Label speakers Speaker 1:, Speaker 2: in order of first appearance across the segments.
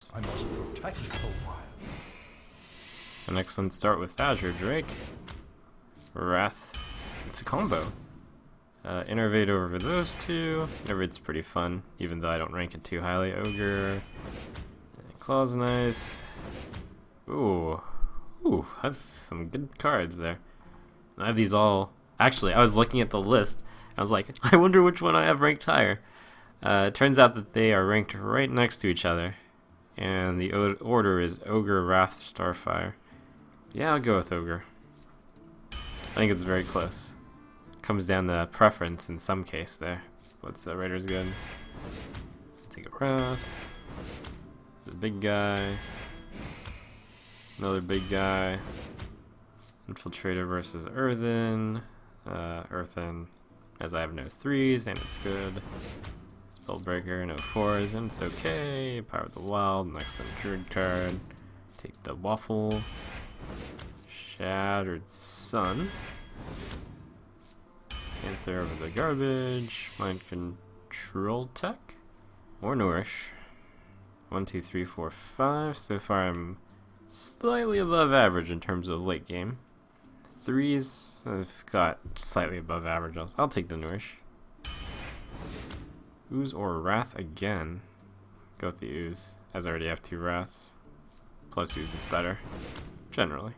Speaker 1: I must protect the wild.
Speaker 2: An excellent start with Azure Drake. Wrath. It's a combo. Innervate over those two. Innervate's pretty fun, even though I don't rank it too highly. Ogre. Claw's nice. Ooh. Ooh, that's some good cards there. I have these all... Actually, I was looking at the list. I was like, I wonder which one I have ranked higher. It turns out that they are ranked right next to each other. And the order is Ogre, Wrath, Starfire. Yeah, I'll go with Ogre. I think it's very close. Comes down to preference in some case there. What's Raider's good? Take a Wrath. The big guy. Another big guy. Infiltrator versus Earthen. Earthen, as I have no 3s, and it's good. Spellbreaker, no 4s, and it's okay. Power of the Wild, next Druid card. Take the Waffle. Shattered Sun. Panther over the garbage. Mind Control Tech. Or Nourish. 1, 2, 3, 4, 5. So far I'm slightly above average in terms of late game. 3s, I've got slightly above average. I'll take the Nourish. Ooze or Wrath again. Go with the Ooze, as I already have 2 Wraths. Plus Ooze is better, generally.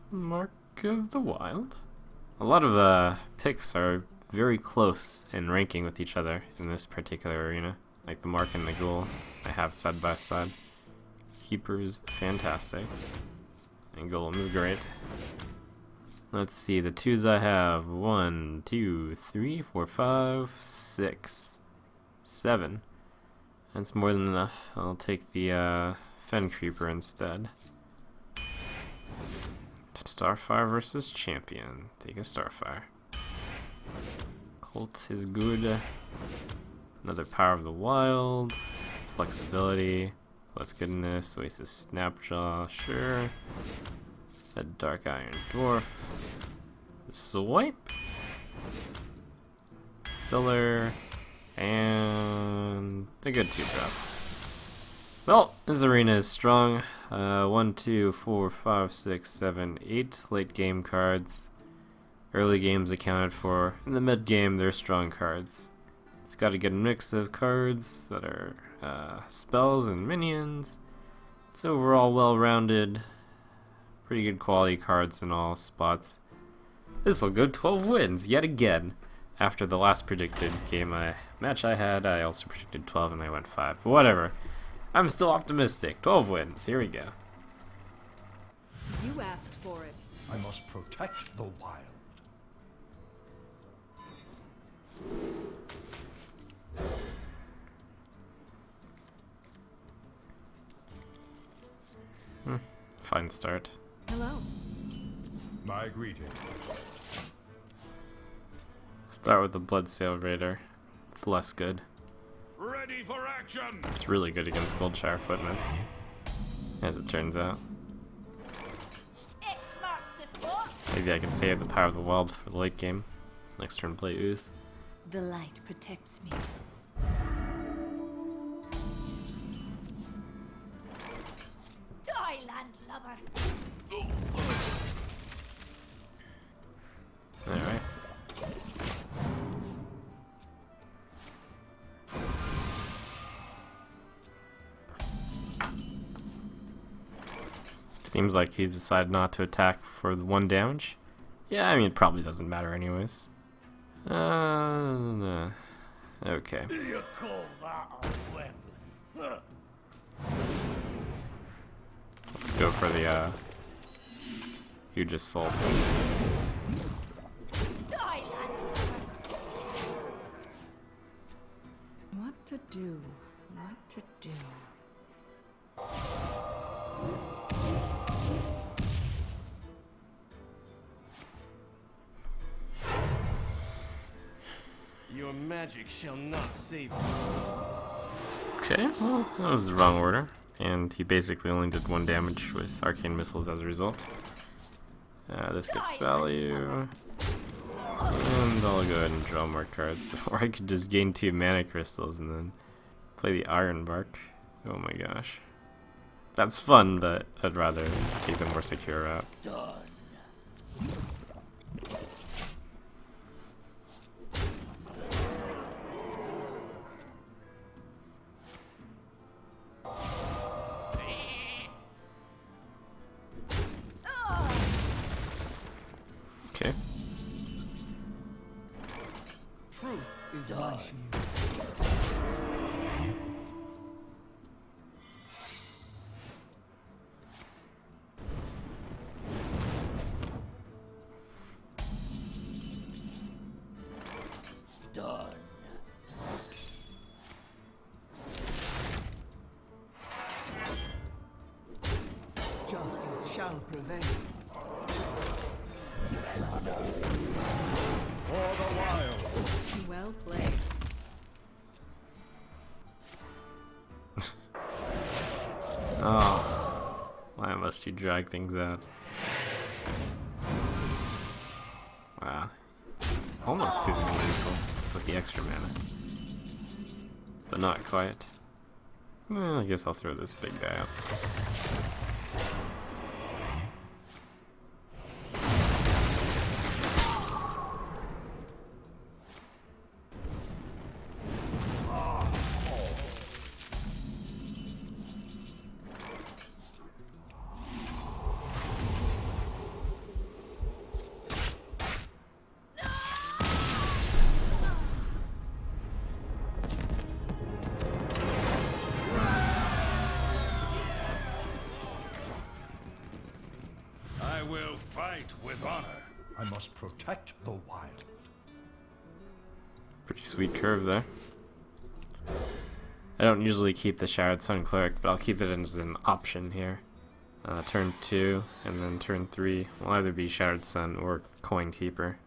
Speaker 2: Mark of the Wild. A lot of picks are very close in ranking with each other in this particular arena. Like the Mark and the Ghoul, I have side by side. Keeper's fantastic. And Golem's great. Let's see, the 2s I have. 1, 2, 3, 4, 5, 6, 7. That's more than enough. I'll take the Fen Creeper instead. Starfire versus Champion. Take a Starfire. Colt is good. Another Power of the Wild. Flexibility. Plus goodness. Oasis Snapjaw. Sure. A Dark Iron Dwarf. Swipe. Filler. And a good 2-drop. Well, this arena is strong. 1, 2, 4, 5, 6, 7, 8 late game cards. Early games accounted for. In the mid game, they're strong cards. It's got a good mix of cards that are spells and minions. It's overall well-rounded. Pretty good quality cards in all spots. This will go 12 wins yet again. After the last predicted match I had, I also predicted 12 and I went 5. But whatever. I'm still optimistic. 12 wins. Here we go.
Speaker 3: You asked for it.
Speaker 1: I must protect the wild.
Speaker 2: Fine start.
Speaker 3: Hello.
Speaker 1: My greeting.
Speaker 2: Start with the Bloodsail Raider. It's less good.
Speaker 1: Ready for action.
Speaker 2: It's really good against Goldshire Footmen, as it turns out. Maybe I can save the Power of the Wild for the late game. Next turn play Ooze.
Speaker 3: The light protects me. Die, landlubber.
Speaker 2: Alright. Seems like he's decided not to attack for the 1 damage. Yeah, I mean, it probably doesn't matter anyways. Okay.
Speaker 1: You call that a weapon?
Speaker 2: Let's go for the huge assault.
Speaker 3: Die, landlubber. What to do? What to do?
Speaker 4: Your magic shall not save you.
Speaker 2: Okay, well, that was the wrong order. And he basically only did 1 damage with Arcane Missiles as a result. This gets value. And I'll go ahead and draw more cards. Or I could just gain 2 mana crystals and then play the Iron Bark. Oh my gosh. That's fun, but I'd rather take the more secure route.
Speaker 1: Done.
Speaker 2: Okay.
Speaker 5: Truth is my shield.
Speaker 1: Done.
Speaker 5: Justice shall prevail.
Speaker 1: For the wild.
Speaker 3: Well played.
Speaker 2: Oh, why must you drag things out? Wow, it's almost feeling lethal with the extra mana, but not quite. Well, I guess I'll throw this big guy out.
Speaker 1: I will fight with honor. I must protect the wild.
Speaker 2: Pretty sweet curve there. I don't usually keep the Shattered Sun Cleric, but I'll keep it as an option here. Turn 2 and then turn 3 will either be Shattered Sun or Coin Keeper.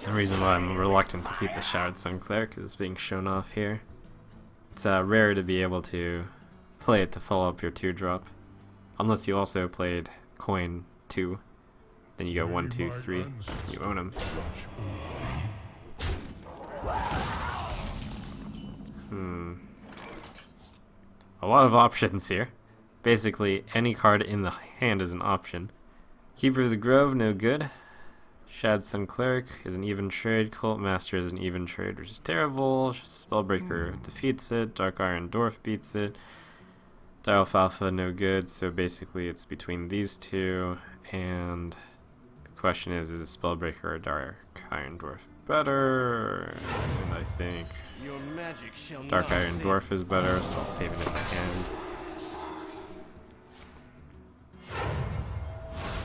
Speaker 2: The reason why I'm reluctant to keep the Shattered Sun Cleric is being shown off here. It's rare to be able to play it to follow up your 2-drop. Unless you also played Coin 2. Then you go 1, 2, 3. You own them. A lot of options here. Basically, any card in the hand is an option. Keeper of the Grove, no good. Shad Sun Cleric is an even trade. Cult Master is an even trade, which is terrible. Spellbreaker defeats it. Dark Iron Dwarf beats it. Dire Alfalfa, no good. So basically, it's between these two. And the question is a Spellbreaker or Dark Iron Dwarf better? And I think
Speaker 4: Your magic shall
Speaker 2: Dark
Speaker 4: not
Speaker 2: Iron
Speaker 4: save.
Speaker 2: Dwarf is better, so I'll save it in my hand.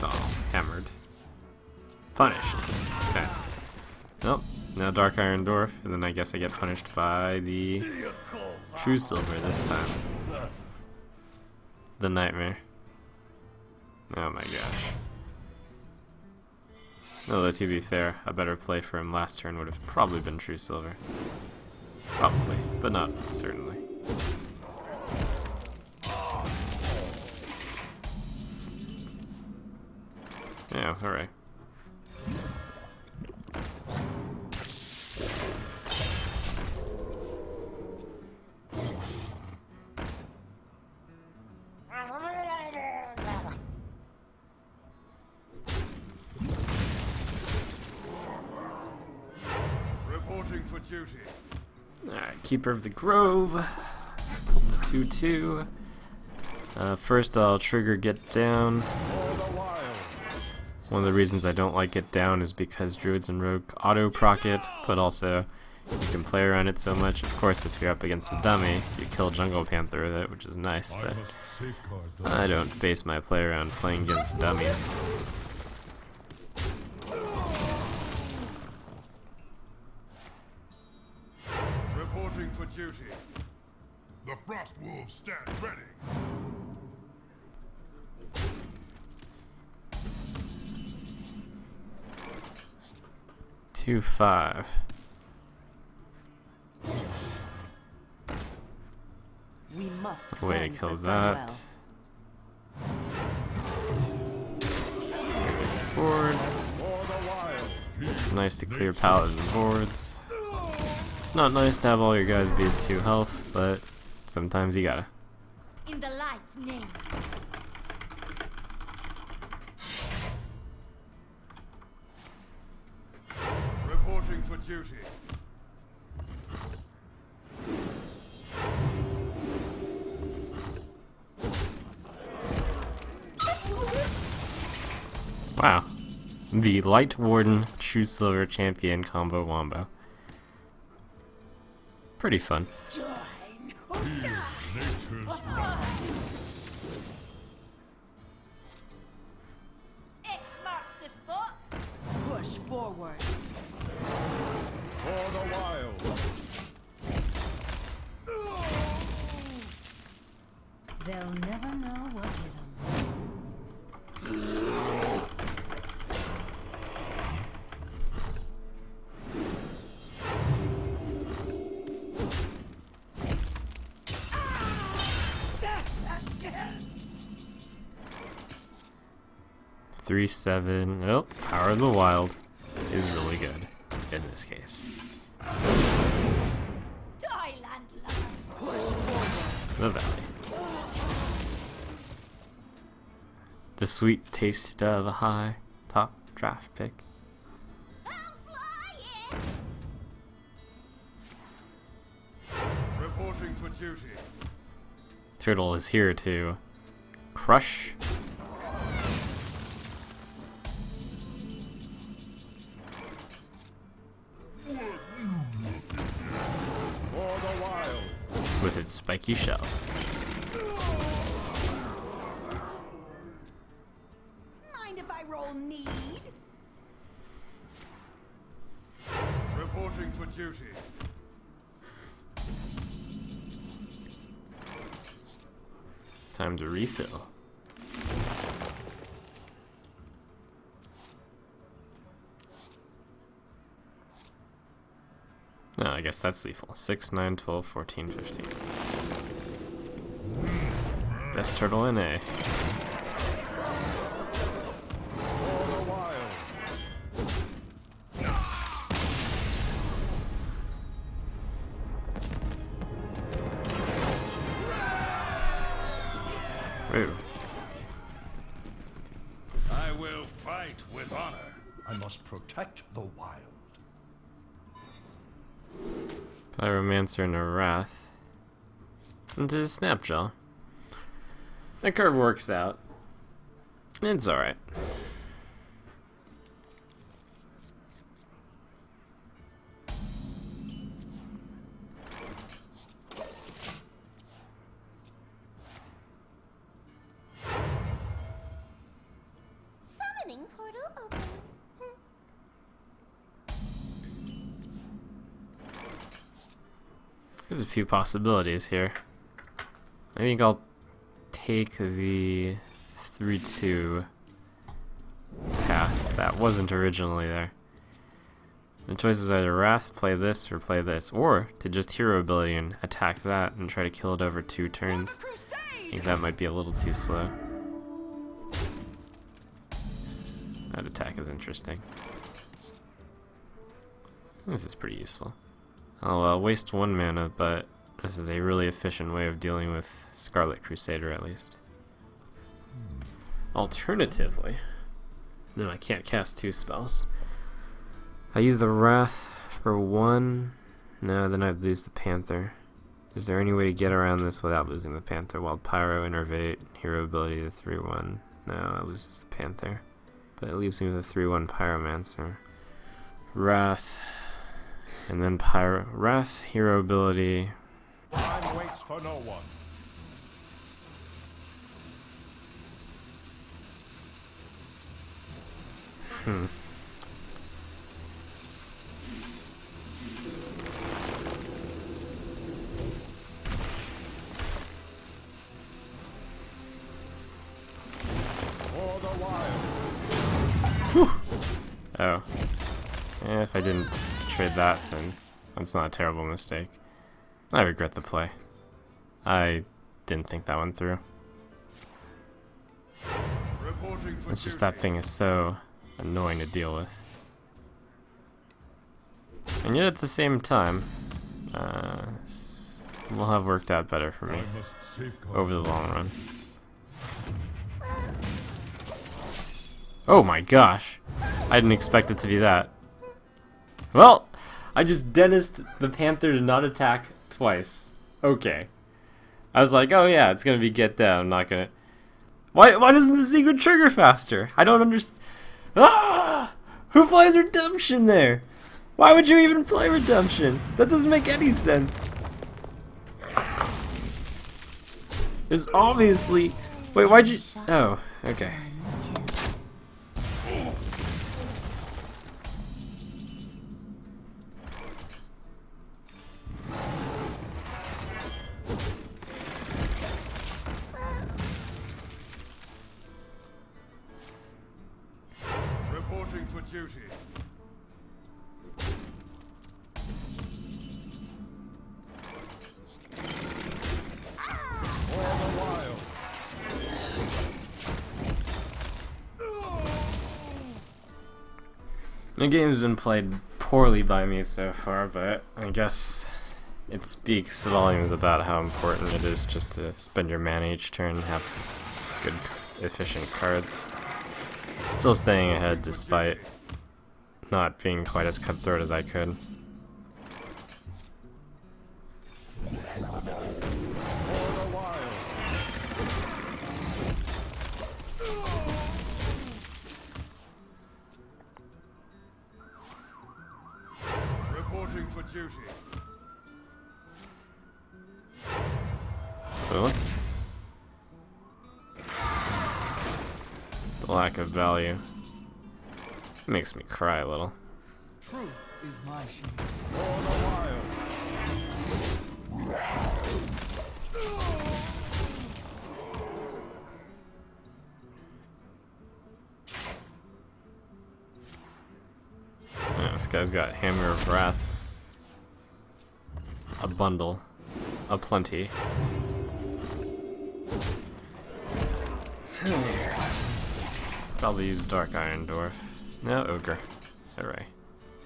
Speaker 2: Oh, hammered. Punished. Okay. Nope. Now Dark Iron Dwarf, and then I guess I get punished by the True Silver this time. The Nightmare. Oh my gosh. Although to be fair, a better play for him last turn would have probably been True Silver. Probably, but not certainly. Yeah, alright.
Speaker 1: Reporting for duty.
Speaker 2: Alright, Keeper of the Grove. 2/2. First I'll trigger Get Down.
Speaker 1: For the wild.
Speaker 2: One of the reasons I don't like Get Down is because Druids and Rogue auto-proc it, but also you can play around it so much. Of course, if you're up against a dummy, you kill Jungle Panther with it, which is nice,
Speaker 1: I
Speaker 2: but
Speaker 1: must safeguard the
Speaker 2: I don't base my play around playing against dummies.
Speaker 1: Reporting for duty. The Frost Wolves stand ready.
Speaker 2: 2/5.
Speaker 3: We must
Speaker 2: Way to
Speaker 3: cleanse
Speaker 2: kill
Speaker 3: the
Speaker 2: that.
Speaker 3: Sunwell.
Speaker 2: forward.
Speaker 1: For the wild.
Speaker 2: It's nice to clear palettes and boards. It's not nice to have all your guys be at 2 health, but sometimes you gotta.
Speaker 3: In the light's name.
Speaker 1: Reporting for duty.
Speaker 2: Wow. The Light Warden True Silver Champion combo wombo. Pretty fun.
Speaker 1: Nature's wrath.
Speaker 3: X marks the spot. Push forward.
Speaker 1: For the wild.
Speaker 3: They'll never know what hit 'em.
Speaker 2: Three, 7. Oh, Power of the Wild is really good in this case.
Speaker 3: Thailand lover.
Speaker 2: The Valley. The sweet taste of a high top draft pick.
Speaker 3: I'm flying.
Speaker 1: Reporting for duty.
Speaker 2: Turtle is here to crush.
Speaker 1: For the wild.
Speaker 2: With its spiky shells.
Speaker 3: Mind if I roll need?
Speaker 1: Reporting for duty.
Speaker 2: Time to refill. No, I guess that's lethal. 6, 9, 12, 14, 15. Best turtle in A.
Speaker 1: For the wild.
Speaker 2: Woo.
Speaker 1: I will fight with honor. I must protect the wild.
Speaker 2: Pyromancer and a Wrath. Into the Snapjaw. That curve works out. It's alright.
Speaker 3: Summoning portal open.
Speaker 2: There's a few possibilities here. I think I'll take the 3-2 path that wasn't originally there. The choice is either Wrath, play this, or play this. Or to just hero ability and attack that and try to kill it over 2 turns. I think that might be a little too slow. That attack is interesting. This is pretty useful. I'll waste 1 mana, but this is a really efficient way of dealing with Scarlet Crusader, at least. Alternatively, no, I can't cast 2 spells. I use the Wrath for 1. No, then I have to lose the Panther. Is there any way to get around this without losing the Panther? Wild Pyro, Innervate, Hero Ability to 3-1. No, that loses the Panther. But it leaves me with a 3-1 Pyromancer. Wrath. And then Wrath, Hero Ability.
Speaker 1: Time waits for no one. For the wild.
Speaker 2: Oh. If I didn't trade that, then that's not a terrible mistake. I regret the play. I didn't think that one through.
Speaker 1: Reporting for
Speaker 2: It's just
Speaker 1: duty.
Speaker 2: that thing is so annoying to deal with. And yet at the same time, will have worked out better for me over the long run. Oh my gosh! I didn't expect it to be that. Well, I just dennised the Panther to not attack twice. Okay. I was like, oh yeah, it's gonna be get down, I'm not gonna... Why doesn't the secret trigger faster? I don't understand. Ah! Who flies Redemption there? Why would you even play Redemption? That doesn't make any sense. There's obviously... Wait, why'd you... Oh, okay.
Speaker 1: Reporting for duty.
Speaker 2: The game's been played poorly by me so far, but I guess it speaks volumes about how important it is just to spend your mana each turn and have good, efficient cards. Still staying ahead despite not being quite as cutthroat as I could.
Speaker 1: Reporting for duty.
Speaker 2: Really? The lack of value makes me cry a little.
Speaker 5: Truth is my shield.
Speaker 1: For the wild.
Speaker 2: Yeah, this guy's got Hammer of Wraths. A bundle. A plenty. Probably use Dark Iron Dwarf. No, Ogre. Hooray.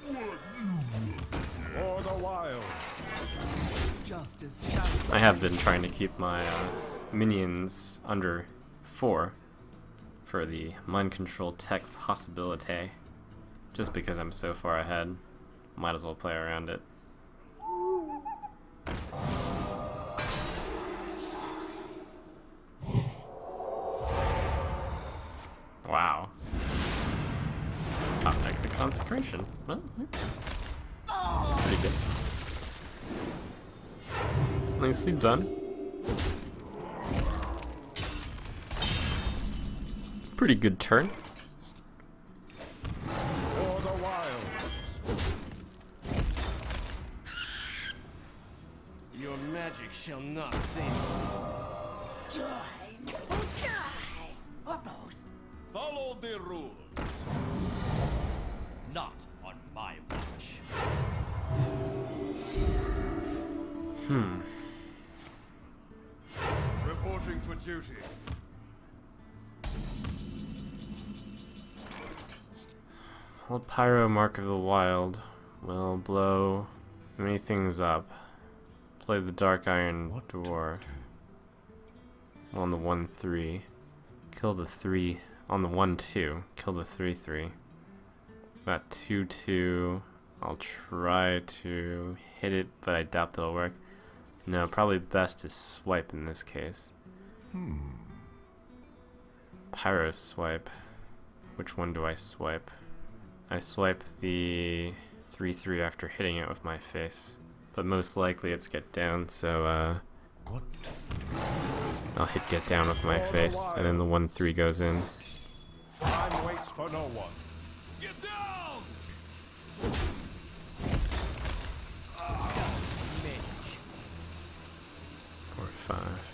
Speaker 1: For the wild.
Speaker 5: Justice shall
Speaker 2: I have been trying to keep my minions under 4 for the mind control tech possibility. Just because I'm so far ahead, might as well play around it. Wow. Top deck the Consecration. Well, that's pretty good. Nicely done. Pretty good turn.
Speaker 1: For the wild.
Speaker 4: Your magic shall not save you.
Speaker 3: Join or die, or both.
Speaker 1: Follow the rules. Not on my watch. Reporting for duty.
Speaker 2: Well, Pyro Mark of the Wild will blow many things up. Play the Dark Iron Dwarf on the 1/3. Kill the 3 on the 1/2. Kill the 3/3. That 2/2. I'll try to hit it, but I doubt that'll work. No, probably best to swipe in this case. Pyro swipe. Which one do I swipe? I swipe the 3/3 after hitting it with my face. But most likely it's get down, so I'll hit get down with my face, and then the 1/3 goes in.
Speaker 1: Time waits for no one. Get down!
Speaker 4: Mage.
Speaker 2: 4, 5.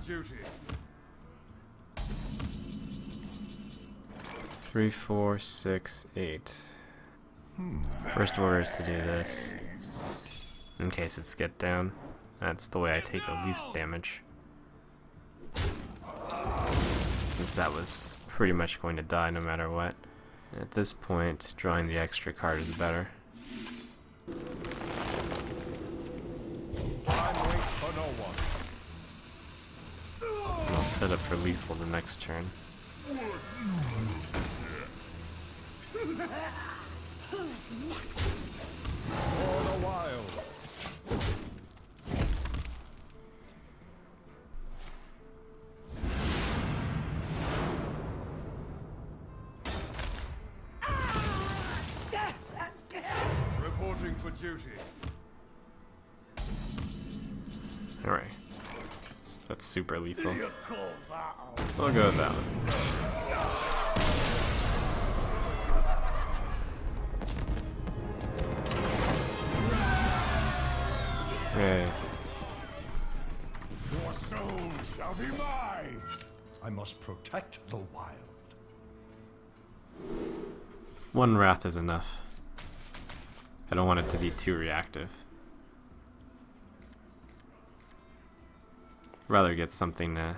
Speaker 1: duty.
Speaker 2: 3, 4, 6, 8. First order is to do this. In case it's get down. That's the way I take the least damage. Since that was pretty much going to die no matter what. At this point, drawing the extra card is better.
Speaker 1: Time waits for no one.
Speaker 2: And I'll set up for lethal the next turn.
Speaker 1: For the wild. Reporting for duty.
Speaker 2: Alright. That's super lethal. We'll go with that one. Right.
Speaker 1: Your soul shall be mine. I must protect the wild.
Speaker 2: One Wrath is enough. I don't want it to be too reactive. Rather get something to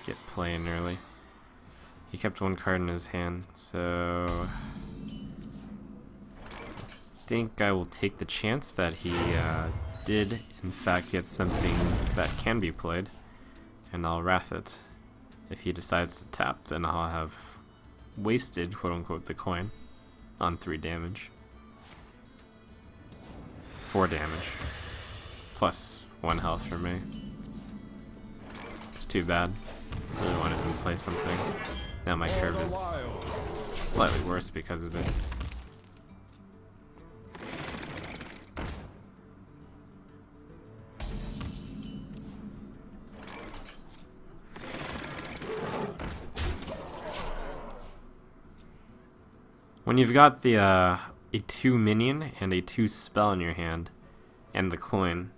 Speaker 2: get playing early. He kept one card in his hand, so I think I will take the chance that he did in fact get something that can be played, and I'll Wrath it. If he decides to tap, then I'll have wasted, quote unquote, the coin on 3 damage. 4 damage. Plus 1 health for me. It's too bad. Really wanted him to play something. Now my curve is slightly worse because of it. When you've got the a 2 minion and a 2 spell in your hand, and the coin,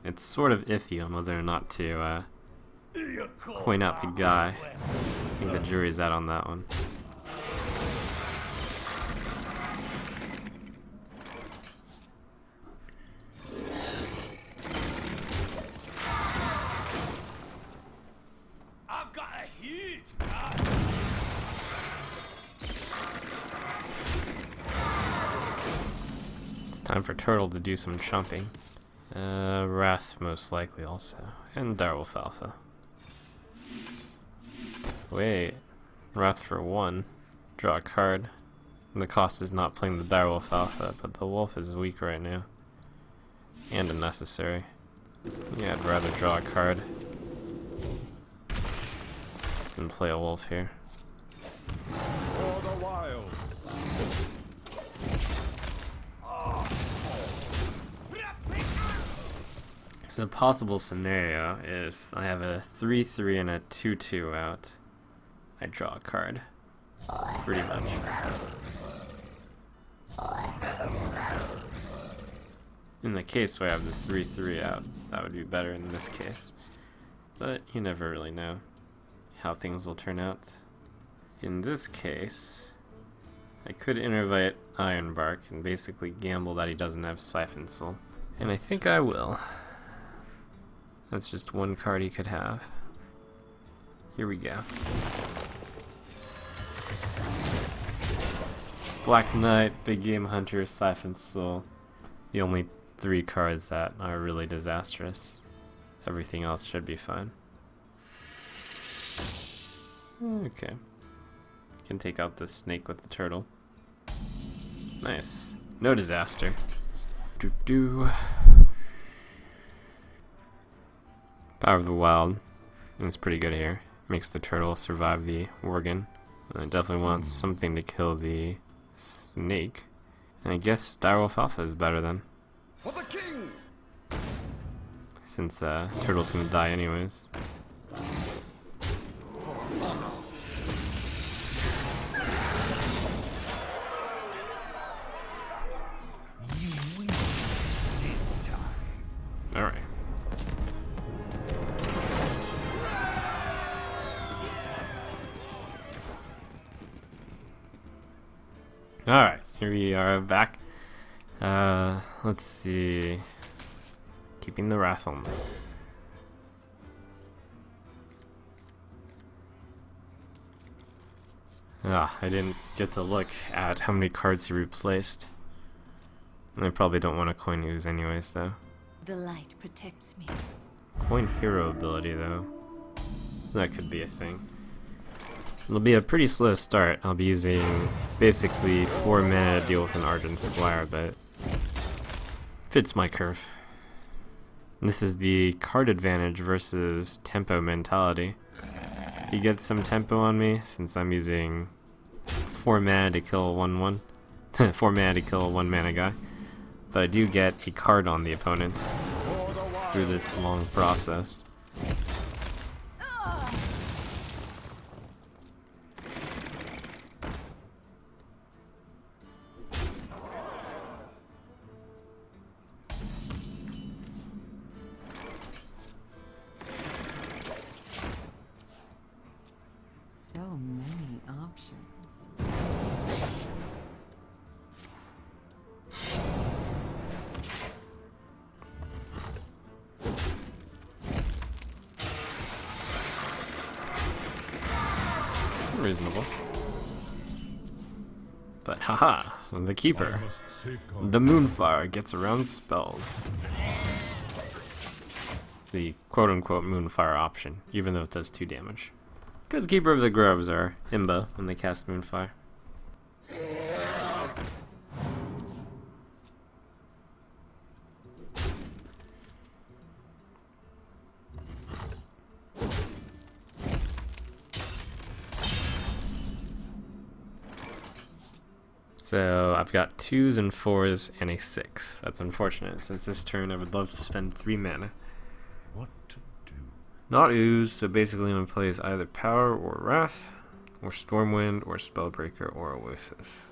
Speaker 2: it's sort of iffy on whether or not to coin out the guy. I think the jury's out on that one.
Speaker 4: I've got a huge.
Speaker 2: It's time for Turtle to do some chomping. Wrath most likely also, and Direwolf Alpha. Wait, Wrath for 1, draw a card. And the cost is not playing the Direwolf Alpha, but the wolf is weak right now. And unnecessary. Yeah, I'd rather draw a card than play a wolf here.
Speaker 1: For the wild.
Speaker 2: So a possible scenario is I have a 3/3 and a 2/2 out. I draw a card. Pretty much. In the case where I have the 3/3 out, that would be better in this case. But you never really know how things will turn out. In this case, I could Innervate Ironbark and basically gamble that he doesn't have Siphon Soul. And I think I will. That's just one card he could have. Here we go. Black Knight, Big Game Hunter, Siphon Soul. The only 3 cards that are really disastrous. Everything else should be fine. Okay. Can take out the snake with the turtle. Nice. No disaster. Power of the Wild is pretty good here. Makes the turtle survive the Worgen. And I definitely want something to kill the snake. And I guess Direwolf Alpha is better then.
Speaker 1: For the king.
Speaker 2: Since turtle's gonna die anyways. Alright. Alright, here we are back. Let's see. Keeping the wrath only. I didn't get to look at how many cards he replaced. I probably don't want to coin ooze anyways, though.
Speaker 3: The light protects me.
Speaker 2: Coin hero ability, though. That could be a thing. It'll be a pretty slow start. I'll be using basically 4 mana to deal with an Argent Squire, but fits my curve. And this is the card advantage versus tempo mentality. He gets some tempo on me since I'm using 4 mana to kill a 1/1. 4 mana to kill a 1 mana guy. But I do get a card on the opponent through this long process.
Speaker 3: So many options.
Speaker 2: Reasonable. But haha, the keeper.
Speaker 1: Must safeguard.
Speaker 2: The Moonfire gets around spells. The quote-unquote Moonfire option, even though it does 2 damage. Because Keeper of the Groves are imba when they cast Moonfire. So I've got 2s and 4s and a 6. That's unfortunate, since this turn I would love to spend 3 mana.
Speaker 1: What to do?
Speaker 2: Not ooze, so basically I'm going to play as either Power or Wrath, or Stormwind, or Spellbreaker, or Oasis.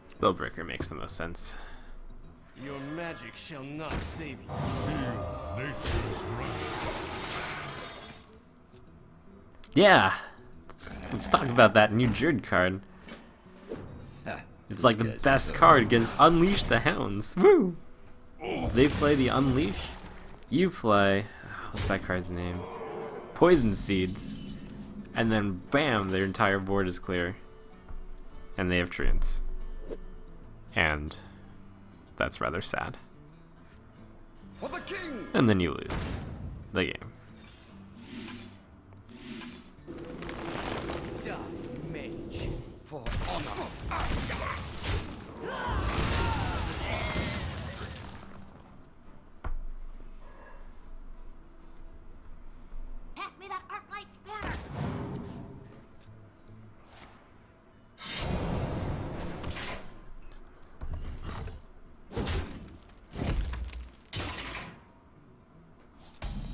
Speaker 2: Spellbreaker makes the most sense.
Speaker 4: Your magic shall not save you.
Speaker 1: Feel nature's wrath.
Speaker 2: Yeah! Let's talk about that new Druid card. It's like the best card against Unleash the Hounds. Woo! They play the Unleash. You play... what's that card's name? Poison Seeds. And then bam, their entire board is clear. And they have Treants. And that's rather sad.
Speaker 4: For the king!
Speaker 2: And then you lose the game.
Speaker 4: Die, mage. For honor.
Speaker 3: Pass me that arc light spanner.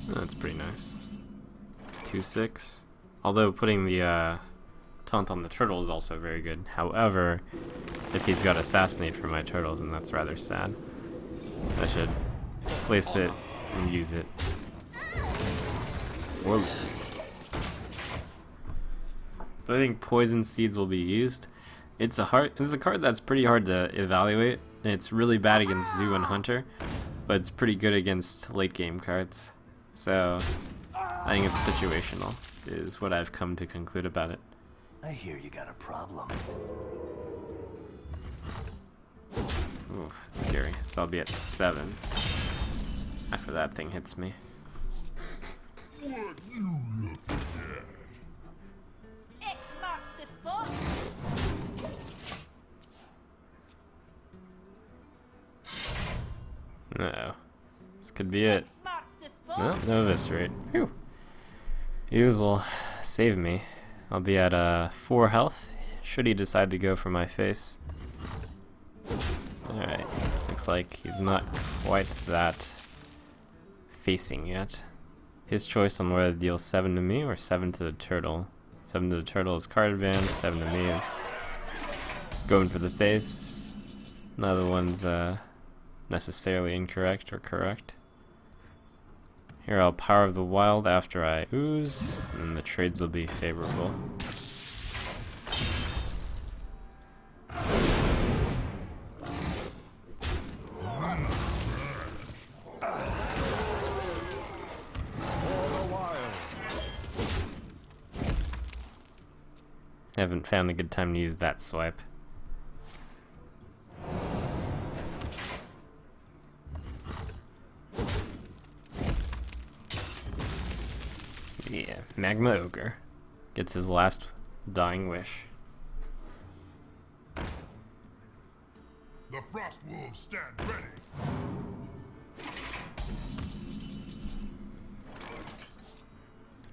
Speaker 2: That's pretty nice. 2/6. Although putting the taunt on the turtle is also very good. However, if he's got assassinate for my turtle, then that's rather sad. I should place it and use it. Or lose it. So I think Poison Seeds will be used. It's a card that's pretty hard to evaluate. It's really bad against Zoo and Hunter, but it's pretty good against late game cards. So I think it's situational, is what I've come to conclude about it.
Speaker 6: I hear you got a problem.
Speaker 2: Ooh, it's scary. So I'll be at 7 after that thing hits me.
Speaker 3: X marks the spot.
Speaker 2: Uh-oh. This could be it.
Speaker 3: X marks the spot.
Speaker 2: No, no eviscerate. Phew. Use will save me. I'll be at 4 health, should he decide to go for my face. Alright, looks like he's not quite that facing yet. His choice on whether to deal 7 to me or 7 to the turtle. 7 to the turtle is card advantage, 7 to me is going for the face. Neither one's necessarily incorrect or correct. Here I'll Power of the Wild after I ooze, and the trades will be favorable. I haven't found a good time to use that swipe. Yeah, Magma Ogre gets his last dying wish.
Speaker 1: The Frost Wolves stand ready.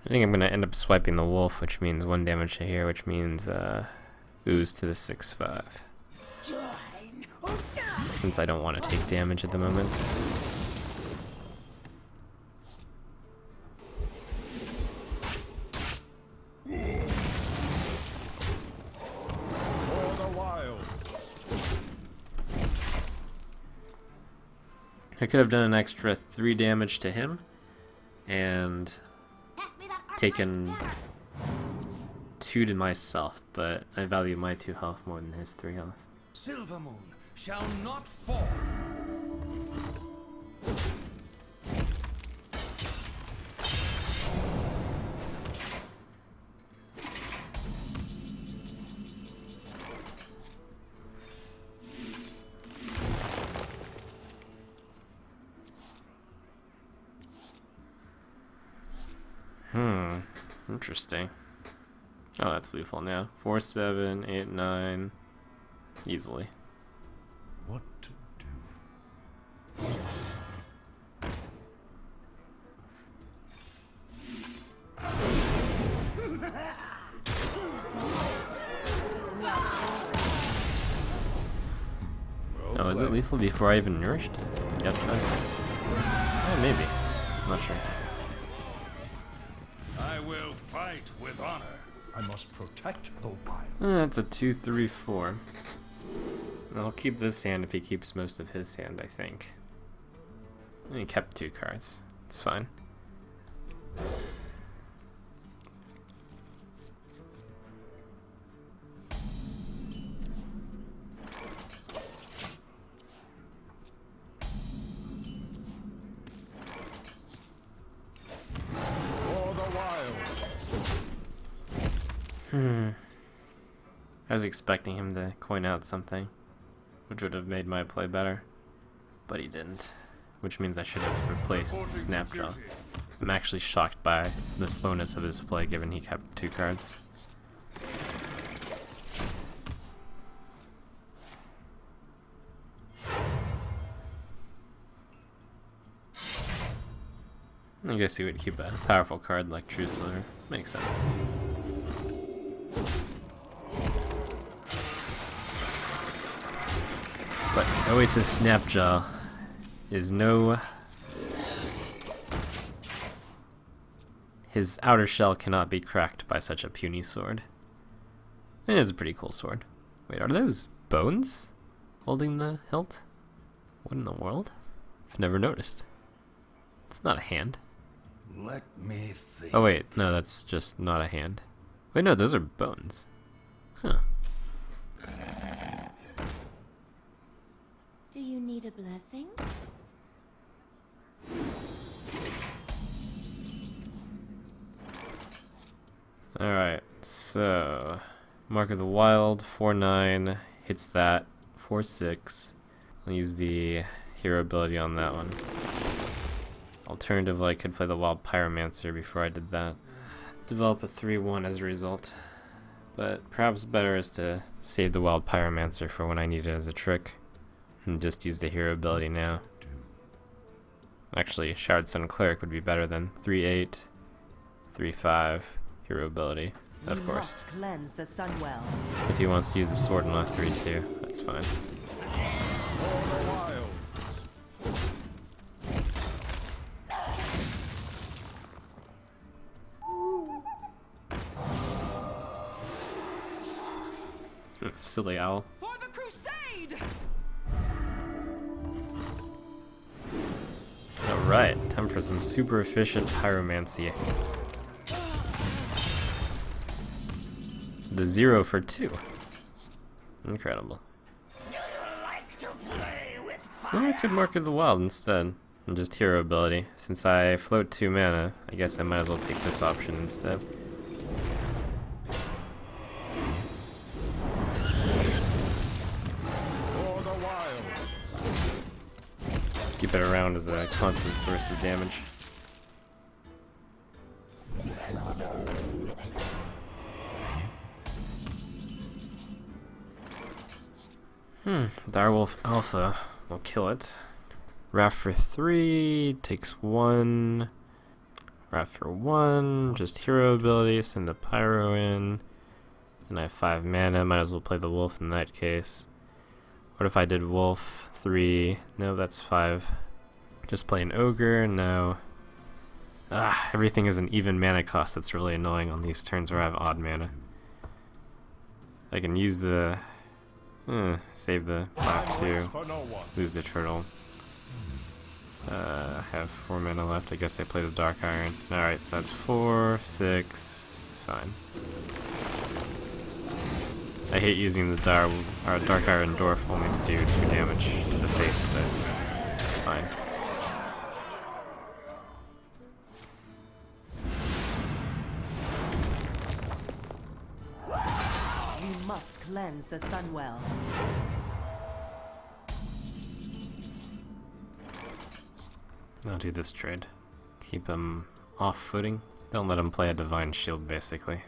Speaker 2: I think I'm gonna end up swiping the wolf, which means 1 damage to here, which means ooze to the 6/5. Since I don't want to take damage at the moment.
Speaker 1: For the wild.
Speaker 2: I could have done an extra 3 damage to him, and taken 2 to myself, but I value my 2 health more than his 3 health.
Speaker 4: Silver Moon shall not fall.
Speaker 2: Interesting. Oh, that's lethal now. 4, 7, 8, 9. Easily.
Speaker 1: What to do?
Speaker 2: Oh, is it lethal before I even nourished? Yes, so. Oh, maybe. I'm not sure.
Speaker 1: I will fight with honor. I must protect the wild.
Speaker 2: That's a 2, 3, 4. I'll keep this hand if he keeps most of his hand, I think. And he kept 2 cards. It's fine.
Speaker 1: For the wild.
Speaker 2: I was expecting him to coin out something, which would have made my play better, but he didn't, which means I should have replaced Snapjaw. I'm actually shocked by the slowness of his play given he kept 2 cards. I guess he would keep a powerful card like True Slither. Makes sense. But Oasis Snapjaw is no... His outer shell cannot be cracked by such a puny sword. And it's a pretty cool sword. Wait, are those bones holding the hilt? What in the world? I've never noticed. It's not a hand.
Speaker 6: Let me think.
Speaker 2: Oh wait, no, that's just not a hand. Wait, no, those are bones. Huh.
Speaker 3: Do you need a blessing?
Speaker 2: Alright, so... Mark of the Wild, 4-9, hits that, 4-6. I'll use the hero ability on that one. Alternatively, I could play the Wild Pyromancer before I did that. Develop a 3-1 as a result. But perhaps better is to save the Wild Pyromancer for when I need it as a trick. And just use the hero ability now. Actually, Shard Sun Cleric would be better than 3-8, 3-5, hero ability, of course.
Speaker 3: Cleanse the Sunwell.
Speaker 2: If he wants to use the sword and not 3-2, that's fine.
Speaker 1: For the wild.
Speaker 2: Silly owl.
Speaker 3: For the crusade!
Speaker 2: Alright, time for some super efficient pyromancy. The 0 for 2. Incredible. Well, I could Mark of the Wild instead, and just hero ability. Since I float 2 mana, I guess I might as well take this option instead. Keep it around as a constant source of damage. Direwolf Alpha will kill it. Wrath for 3, takes 1. Wrath for 1, just hero ability, send the Pyro in. And I have 5 mana, might as well play the Wolf in that case. What if I did Wolf 3? No, that's 5. Just play an Ogre, no. Everything is an even mana cost. That's really annoying on these turns where I have odd mana. I can use the... save the 5-2, lose the turtle. I have 4 mana left. I guess I play the Dark Iron. Alright, so that's 4, 6, fine. I hate using the Dark Iron Dwarf only to do 2 damage to the face, but fine.
Speaker 3: You must cleanse the Sunwell.
Speaker 2: I'll do this trade. Keep him off footing. Don't let him play a Divine Shield, basically.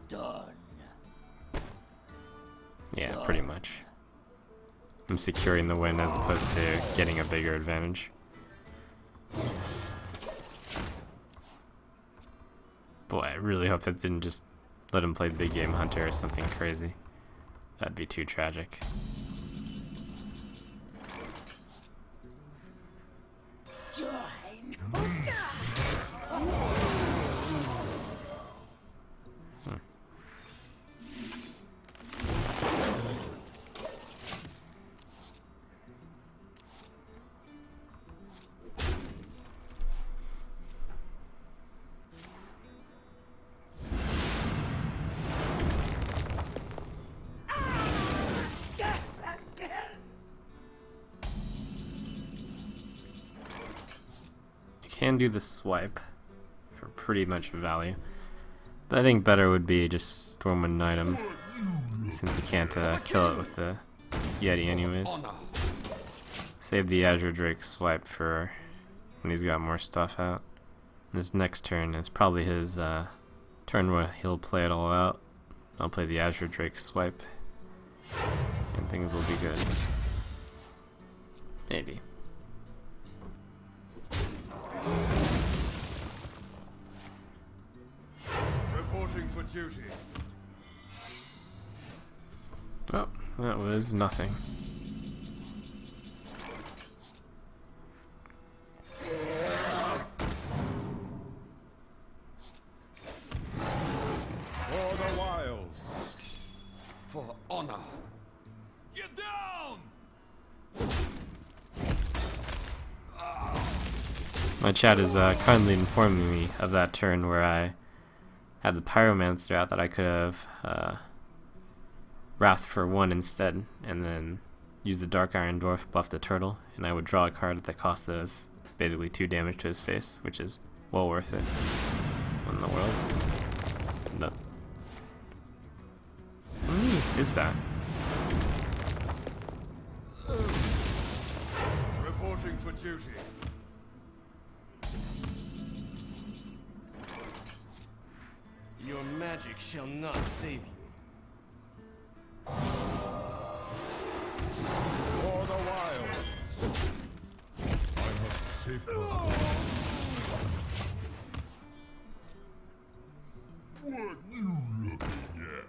Speaker 3: Done.
Speaker 2: Yeah, pretty much. I'm securing the win as opposed to getting a bigger advantage. Boy, I really hope that didn't just let him play Big Game Hunter or something crazy. That'd be too tragic. Can do the swipe for pretty much value, but I think better would be just Storm and Knight him, since he can't kill it with the Yeti anyways. Save the Azure Drake swipe for when he's got more stuff out. And this next turn is probably his turn where he'll play it all out. I'll play the Azure Drake swipe, and things will be good. Maybe.
Speaker 1: Reporting for duty.
Speaker 2: Oh, that was nothing.
Speaker 1: For the wild.
Speaker 6: For honor.
Speaker 1: Get down!
Speaker 2: My chat is kindly informing me of that turn where I had the Pyromancer out that I could have Wrath for 1 instead, and then use the Dark Iron Dwarf, buff the turtle, and I would draw a card at the cost of basically 2 damage to his face, which is well worth it in the world. No. How many is that?
Speaker 1: Reporting for duty.
Speaker 4: Your magic shall not save you.
Speaker 1: For the wild. I must safeguard. What you looking at?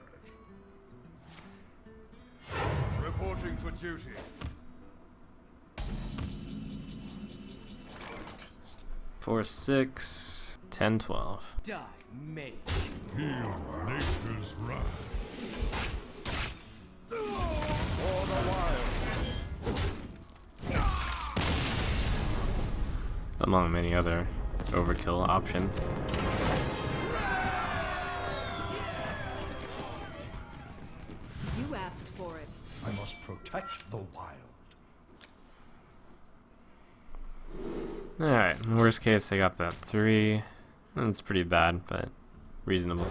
Speaker 1: Reporting for duty.
Speaker 2: Four, 6, 10, 12.
Speaker 4: Die, mage.
Speaker 1: Feel nature's wrath. For the wild.
Speaker 2: Among many other overkill options.
Speaker 7: You asked for it.
Speaker 1: I must protect the wild.
Speaker 2: Alright, in worst case I got that 3. That's pretty bad, but reasonable.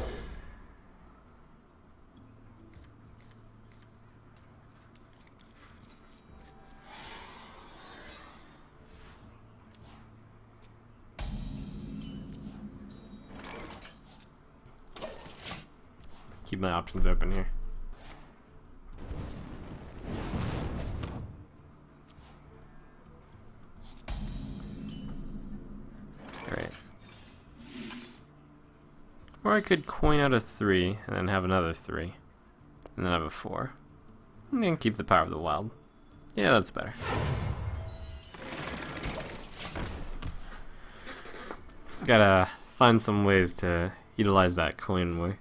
Speaker 2: keep my options open here. Alright. Or I could coin out a 3 and then have another 3. And then have a 4. And then keep the power of the wild. Yeah, that's better. Gotta find some ways to utilize that coin more.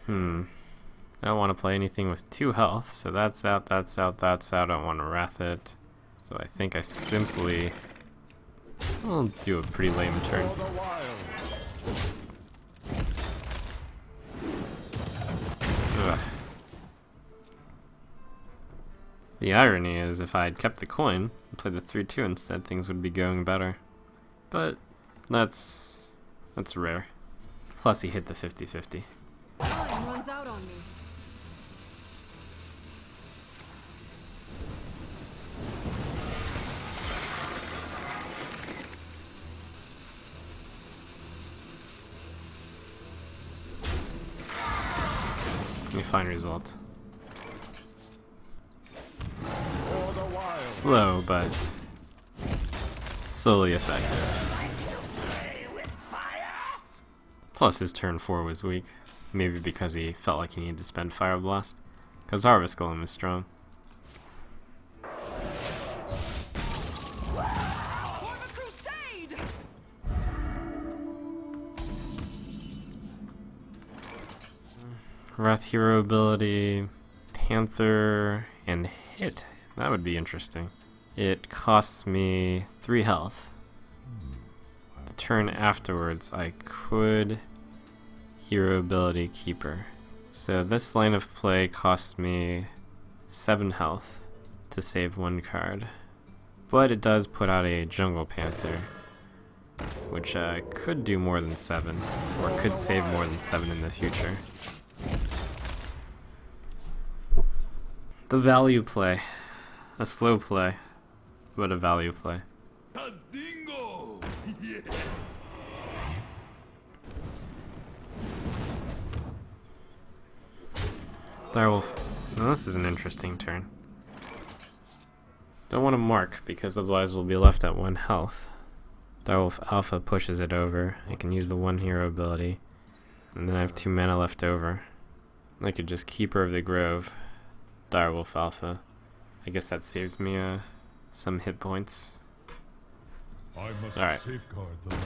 Speaker 2: I don't want to play anything with 2 health, so that's out, that's out, that's out. I don't want to wrath it. So I think I simply... I'll do a pretty lame turn. Ugh. The irony is, if I had kept the coin and played the 3-2 instead, things would be going better. But that's rare. Plus he hit the 50-50.
Speaker 7: Time runs out on me.
Speaker 2: Let me find result. Slow, but slowly effective. Plus his turn 4 was weak. Maybe because he felt like he needed to spend Fire Blast. Because Harvest Golem is strong. Wrath Hero ability, Panther, and hit. That would be interesting. It costs me 3 health. The turn afterwards, I could Hero ability Keeper. So this line of play costs me 7 health to save 1 card. But it does put out a Jungle Panther, which could do more than 7, or could save more than 7 in the future. The value play. A slow play, but a value play.
Speaker 1: Yes.
Speaker 2: Direwolf. Now this is an interesting turn. Don't want to mark because otherwise we'll be left at 1 health. Direwolf Alpha pushes it over. I can use the 1 hero ability. And then I have 2 mana left over. I could just Keeper of the Grove. Direwolf Alpha. I guess that saves me some hit points.
Speaker 1: I must
Speaker 2: All right.
Speaker 1: safeguard the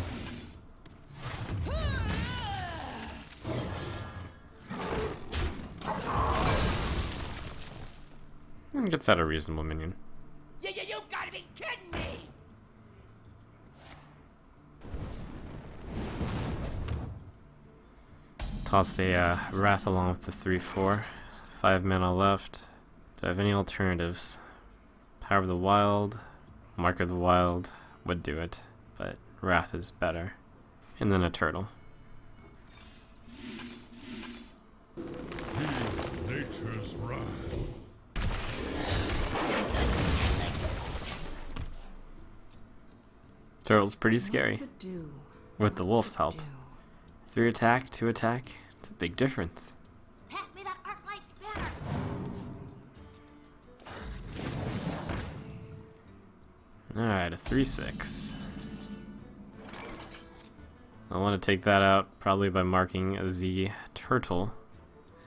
Speaker 2: And gets out a reasonable minion.
Speaker 3: You gotta be kidding me!
Speaker 2: Toss the Wrath along with the 3-4. 5 mana left. Do I have any alternatives? Power of the Wild, Mark of the Wild would do it, but Wrath is better. And then a turtle.
Speaker 1: nature's wrath.
Speaker 2: Turtle's pretty scary.
Speaker 7: What to do?
Speaker 2: With the wolf's help.
Speaker 7: Do.
Speaker 2: 3 attack, 2 attack. It's a big difference.
Speaker 3: Pass me that arc-light spanner!
Speaker 2: Alright, a 3-6. I want to take that out probably by marking the turtle.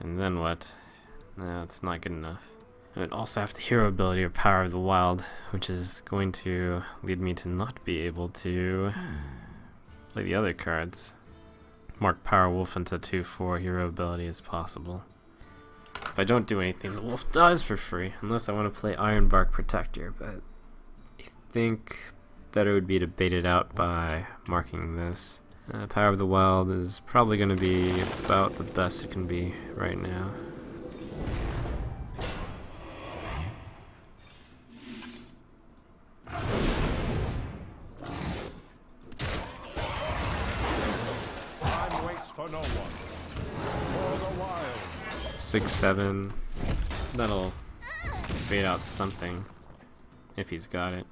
Speaker 2: And then what? No, it's not good enough. I would also have the hero ability or Power of the Wild, which is going to lead me to not be able to play the other cards. Mark Power Wolf into 2/4 hero ability is possible. If I don't do anything, the wolf dies for free, unless I want to play Ironbark Protector, but I think better would be to bait it out by marking this. Power of the Wild is probably going to be about the best it can be right now.
Speaker 1: Time waits for no one. For the wild.
Speaker 2: 6-7. That'll bait out something if he's got it.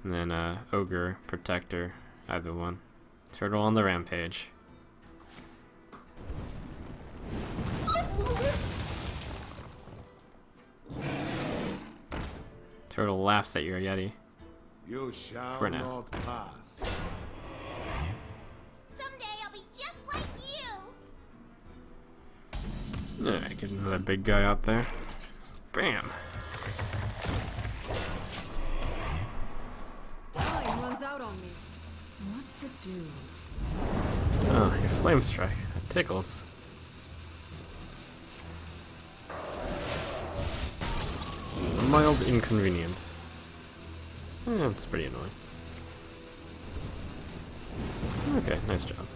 Speaker 2: And then Ogre, Protector, either one. Turtle on the rampage. Turtle laughs at your Yeti.
Speaker 6: You shall
Speaker 2: For now.
Speaker 6: not pass.
Speaker 3: Someday I'll be just like you.
Speaker 2: Alright, get another big guy out there. Bam!
Speaker 7: Time runs out on me. What to do?
Speaker 2: Oh, your Flame Strike. That tickles. A mild inconvenience. It's pretty annoying. Okay, nice job.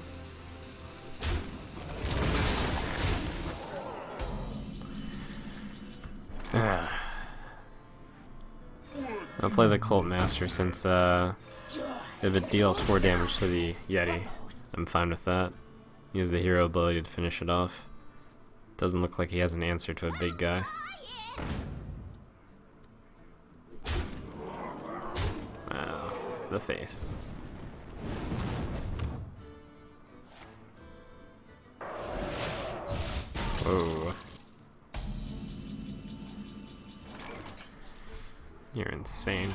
Speaker 2: I'll play the Cult Master since if it deals 4 damage to the Yeti, I'm fine with that. Use the hero ability to finish it off. Doesn't look like he has an answer to a big guy. Wow, the face. Whoa. You're insane.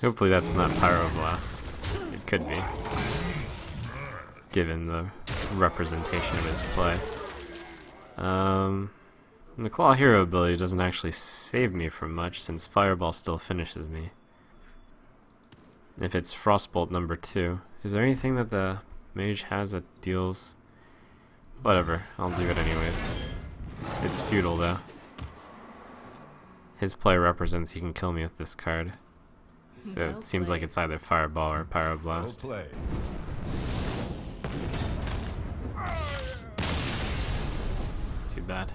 Speaker 2: Hopefully that's not Pyroblast. It could be, given the representation of his play. The Claw Hero ability doesn't actually save me from much, since Fireball still finishes me. If it's Frostbolt number 2. Is there anything that the mage has that deals... Whatever, I'll do it anyways. It's futile though. His play represents he can kill me with this card. So
Speaker 7: Well
Speaker 2: it seems like
Speaker 7: played.
Speaker 2: it's either Fireball or
Speaker 1: Well
Speaker 2: Pyroblast.
Speaker 1: played.
Speaker 2: Too bad.